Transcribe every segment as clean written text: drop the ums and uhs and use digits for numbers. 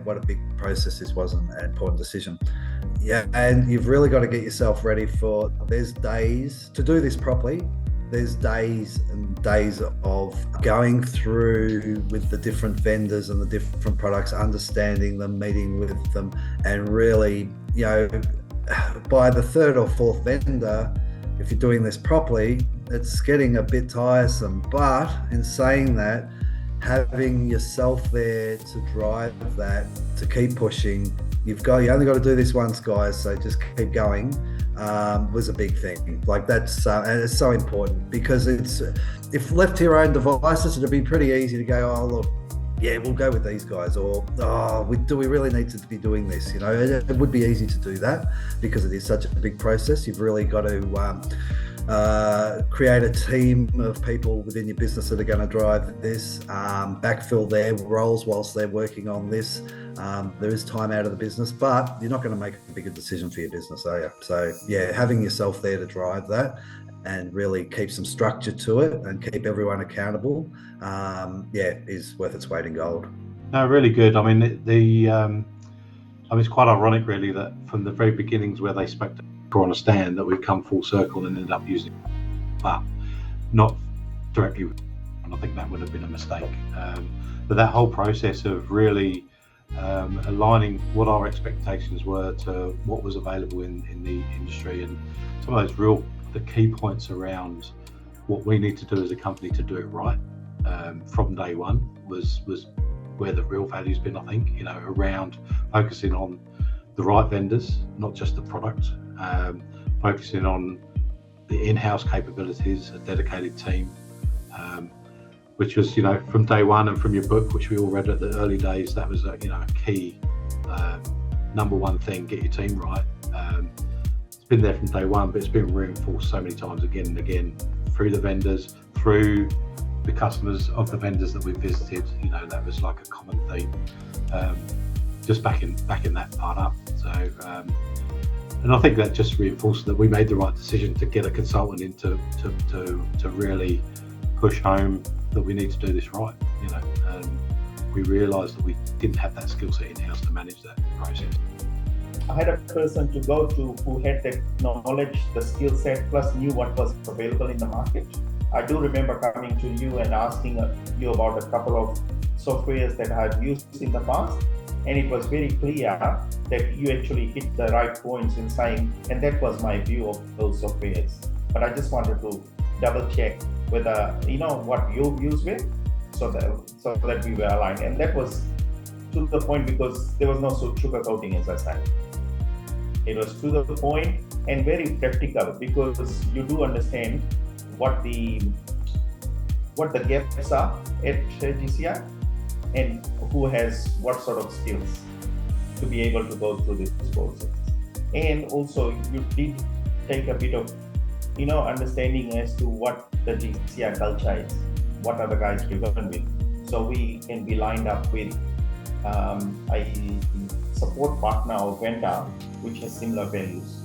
what a big process this was and an important decision. Yeah, and you've really got to get yourself ready for, there's days to do this properly. There's days and days of going through with the different vendors and the different products, understanding them, meeting with them, and really, by the third or fourth vendor, if you're doing this properly, it's getting a bit tiresome. But in saying that, having yourself there to drive that, to keep pushing, you only got to do this once, guys, so just keep going, was a big thing. Like that's, and it's so important, because if left to your own devices, it'd be pretty easy to go, oh look, yeah, we'll go with these guys, or do we really need to be doing this? It would be easy to do that because it is such a big process. You've really got to create a team of people within your business that are going to drive this, backfill their roles whilst they're working on this. There is time out of the business, but you're not going to make a bigger decision for your business, are you? So yeah, having yourself there to drive that and really keep some structure to it and keep everyone accountable, is worth its weight in gold. No, really good. I mean, it's quite ironic, really, that from the very beginnings where they spoke to or understand that we've come full circle and ended up using it, but not directly. And I think that would have been a mistake. But that whole process of really aligning what our expectations were to what was available in the industry, and some of those the key points around what we need to do as a company to do it right from day one was where the real value's been, I think, around focusing on the right vendors, not just the product, focusing on the in-house capabilities, a dedicated team, which was, from day one, and from your book, which we all read at the early days, that was a key number one thing: get your team right. It's been there from day one, but it's been reinforced so many times again and again through the vendors, through the customers of the vendors that we've visited. That was like a common theme, just backing that part up. So, and I think that just reinforced that we made the right decision to get a consultant in to really push home that we need to do this right. We realised that we didn't have that skill set in-house to manage that process. I had a person to go to who had that knowledge, the skill set, plus knew what was available in the market. I do remember coming to you and asking you about a couple of softwares that I've used in the past, and it was very clear that you actually hit the right points in saying, and that was my view of those softwares. But I just wanted to double check whether what your views were, so that we were aligned. And that was to the point, because there was no sugarcoating, as I said. It was to the point and very practical, because you do understand what the gaps are at GCI and who has what sort of skills to be able to go through this process. And also you did take a bit of understanding as to what the GCI culture is, what are the guys driven with, so we can be lined up with a support partner or vendor which has similar values,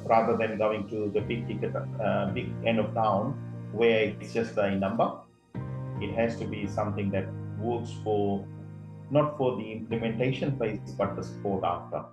rather than going to the big end of town where it's just a number. It has to be something that works not for the implementation phase, but the support after.